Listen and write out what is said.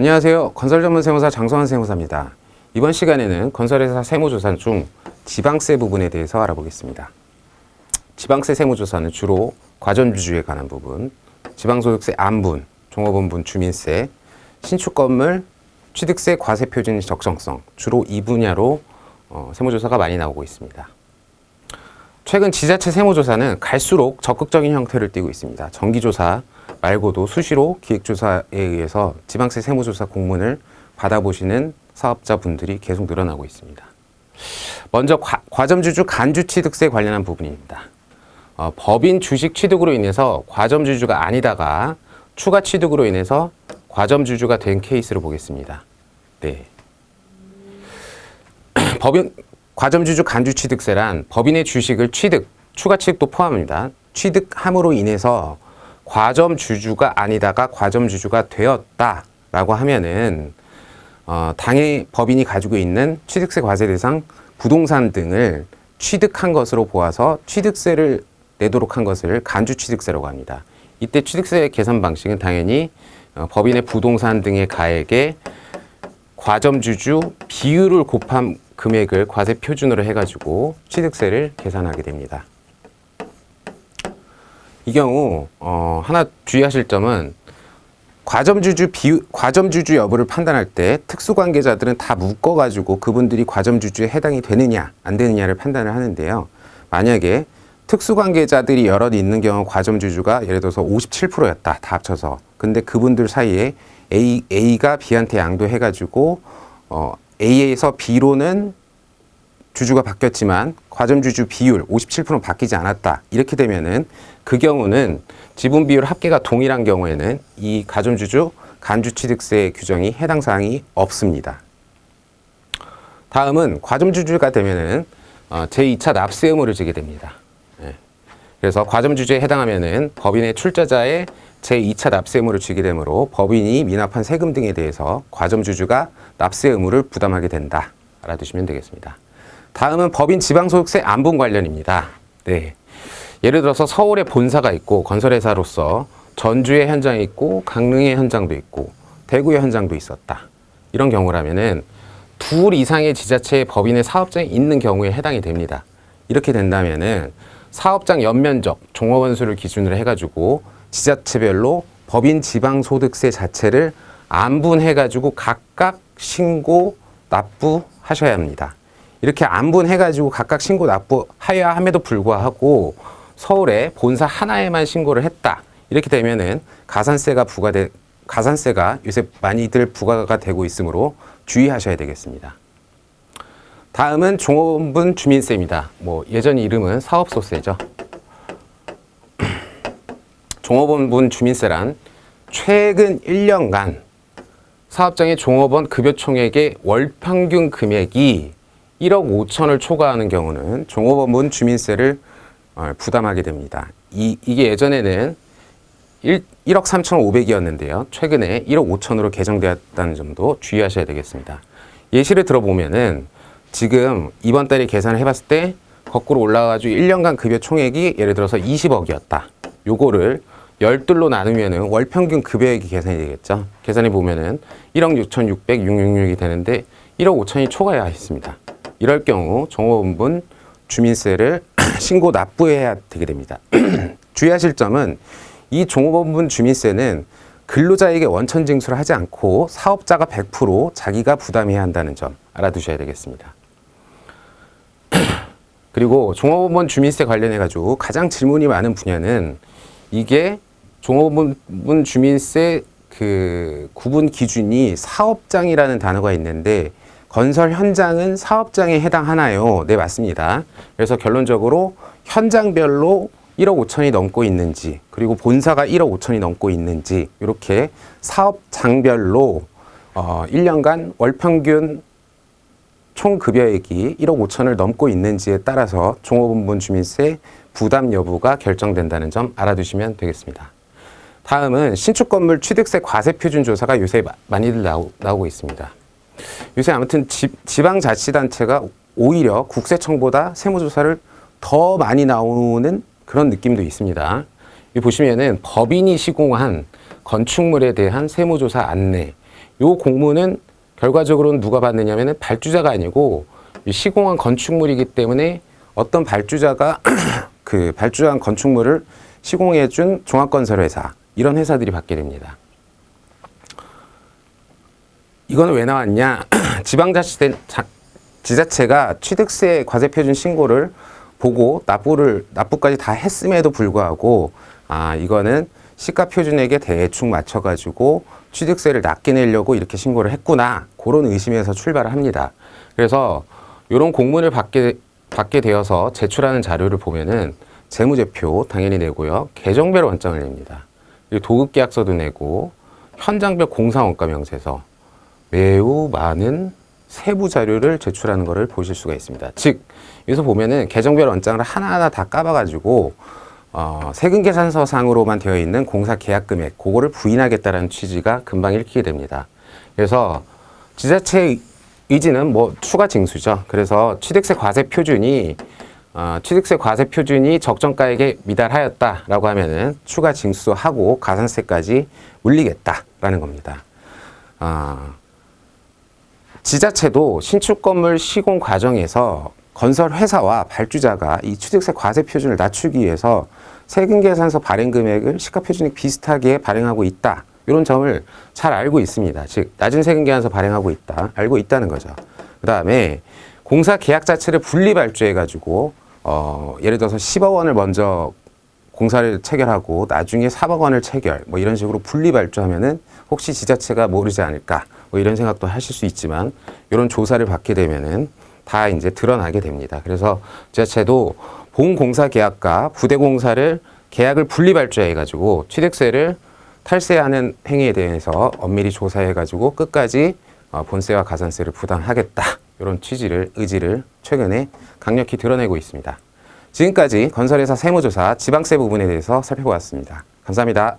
안녕하세요. 건설 전문 세무사 장성환 세무사입니다. 이번 시간에는 건설회사 세무조사 중 지방세 부분에 대해서 알아보겠습니다. 지방세 세무조사는 주로 과점주주에 관한 부분, 지방소득세 안분, 종업원분 주민세, 신축건물 취득세 과세표준 적정성, 주로 이 분야로 세무조사가 많이 나오고 있습니다. 최근 지자체 세무조사는 갈수록 적극적인 형태를 띠고 있습니다. 정기조사 말고도 수시로 기획조사에 의해서 지방세 세무조사 공문을 받아보시는 사업자분들이 계속 늘어나고 있습니다. 먼저 과점주주 간주취득세 관련한 부분입니다. 법인 주식 취득으로 인해서 과점주주가 아니다가 추가 취득으로 인해서 과점주주가 된 케이스를 보겠습니다. 네. 과점주주 간주취득세란 법인의 주식을 추가 취득도 포함합니다. 취득함으로 인해서 과점주주가 아니다가 과점주주가 되었다라고 하면은 당해 법인이 가지고 있는 취득세 과세 대상 부동산 등을 취득한 것으로 보아서 취득세를 내도록 한 것을 간주취득세라고 합니다. 이때 취득세 계산 방식은 당연히 법인의 부동산 등의 가액에 과점주주 비율을 곱한 금액을 과세 표준으로 해가지고 취득세를 계산하게 됩니다. 이 경우 하나 주의하실 점은 과점주주 여부를 판단할 때 특수관계자들은 다 묶어가지고 그분들이 과점주주에 해당이 되느냐 안 되느냐를 판단을 하는데요. 만약에 특수관계자들이 여럿 있는 경우 과점주주가 예를 들어서 57%였다 다 합쳐서. 근데 그분들 사이에 A가 B한테 양도해가지고 A에서 B로는 주주가 바뀌었지만 과점주주 비율 57%는 바뀌지 않았다. 이렇게 되면은 그 경우는 지분 비율 합계가 동일한 경우에는 이 과점주주 간주취득세 규정이 해당 사항이 없습니다. 다음은 과점주주가 되면은 제2차 납세 의무를 지게 됩니다. 그래서 과점주주에 해당하면은 법인의 출자자의 제2차 납세 의무를 지게 되므로 법인이 미납한 세금 등에 대해서 과점주주가 납세 의무를 부담하게 된다. 알아두시면 되겠습니다. 다음은 법인 지방소득세 안분 관련입니다. 네. 예를 들어서 서울에 본사가 있고 건설회사로서 전주에 현장이 있고 강릉에 현장도 있고 대구에 현장도 있었다. 이런 경우라면은 둘 이상의 지자체의 법인의 사업장이 있는 경우에 해당이 됩니다. 이렇게 된다면은 사업장 연면적, 종업원 수를 기준으로 해가지고 지자체별로 법인 지방소득세 자체를 안분해가지고 각각 신고 납부하셔야 합니다. 이렇게 안분해가지고 각각 신고 납부하여야 함에도 불구하고 서울에 본사 하나에만 신고를 했다. 이렇게 되면은 가산세가 요새 많이들 부과가 되고 있으므로 주의하셔야 되겠습니다. 다음은 종업원 주민세입니다. 예전 이름은 사업소세죠. 종업원분 주민세란 최근 1년간 사업장의 종업원 급여 총액의 월 평균 금액이 1억 5천을 초과하는 경우는 종업원분 주민세를 부담하게 됩니다. 이게 예전에는 1억 3,500이었는데요. 최근에 1억 5천으로 개정되었다는 점도 주의하셔야 되겠습니다. 예시를 들어보면은 지금 이번 달에 계산을 해봤을 때 거꾸로 올라가가지고 1년간 급여 총액이 예를 들어서 20억이었다. 요거를 12로 나누면은 월 평균 급여액이 계산이 되겠죠. 계산해 보면은 1억 6,600,666이 되는데 1억 5천이 초과해야 했습니다. 이럴 경우 종업원분 주민세를 신고 납부해야 되게 됩니다. 주의하실 점은 이 종업원분 주민세는 근로자에게 원천 징수를 하지 않고 사업자가 100% 자기가 부담해야 한다는 점 알아두셔야 되겠습니다. 그리고 종업원 주민세 관련해 가지고 가장 질문이 많은 분야는 이게 종업원 주민세 그 구분 기준이 사업장이라는 단어가 있는데 건설 현장은 사업장에 해당하나요? 네, 맞습니다. 그래서 결론적으로 현장별로 1억 5천이 넘고 있는지 그리고 본사가 1억 5천이 넘고 있는지 이렇게 사업장별로 1년간 월 평균 총 급여액이 1억 5천을 넘고 있는지에 따라서 종업원분 주민세 부담 여부가 결정된다는 점 알아두시면 되겠습니다. 다음은 신축건물 취득세 과세표준 조사가 요새 많이들 나오고 있습니다. 요새 아무튼 지방자치단체가 오히려 국세청보다 세무조사를 더 많이 나오는 그런 느낌도 있습니다. 여기 보시면은 법인이 시공한 건축물에 대한 세무조사 안내, 요 공문은 결과적으로는 누가 받느냐면은 발주자가 아니고 이 시공한 건축물이기 때문에 어떤 발주자가 그 발주한 건축물을 시공해준 종합건설회사, 이런 회사들이 받게 됩니다. 이거는 왜 나왔냐? 지자체가 취득세 과세표준 신고를 보고 납부까지 다 했음에도 불구하고 이거는 시가표준액에 대충 맞춰가지고 취득세를 낮게 내려고 이렇게 신고를 했구나, 그런 의심에서 출발을 합니다. 그래서 이런 공문을 받게 되어서 제출하는 자료를 보면은 재무제표 당연히 내고요, 계정별 원장을 냅니다. 그리고 도급계약서도 내고 현장별 공사원가 명세서, 매우 많은 세부 자료를 제출하는 것을 보실 수가 있습니다. 즉 여기서 보면은 계정별 원장을 하나하나 다 까봐가지고 세금계산서상으로만 되어 있는 공사 계약 금액, 그거를 부인하겠다라는 취지가 금방 읽히게 됩니다. 그래서 지자체의 의지는 뭐 추가 징수죠. 그래서 취득세 과세 표준이 적정가액에 미달하였다라고 하면은 추가 징수하고 가산세까지 물리겠다라는 겁니다. 지자체도 신축 건물 시공 과정에서 건설 회사와 발주자가 이 취득세 과세 표준을 낮추기 위해서 세금계산서 발행 금액을 시가표준액 비슷하게 발행하고 있다, 이런 점을 잘 알고 있습니다. 즉 낮은 세금계산서 발행하고 있다, 알고 있다는 거죠. 그 다음에 공사 계약 자체를 분리 발주해 가지고 예를 들어서 10억 원을 먼저 공사를 체결하고 나중에 4억 원을 체결, 뭐 이런 식으로 분리 발주하면은 혹시 지자체가 모르지 않을까, 뭐 이런 생각도 하실 수 있지만, 이런 조사를 받게 되면은 다 이제 드러나게 됩니다. 그래서 지자체도 본공사 계약과 부대공사를 계약을 분리 발주해 가지고 취득세를 탈세하는 행위에 대해서 엄밀히 조사해 가지고 끝까지 본세와 가산세를 부담하겠다, 이런 의지를 최근에 강력히 드러내고 있습니다. 지금까지 건설회사 세무조사 지방세 부분에 대해서 살펴보았습니다. 감사합니다.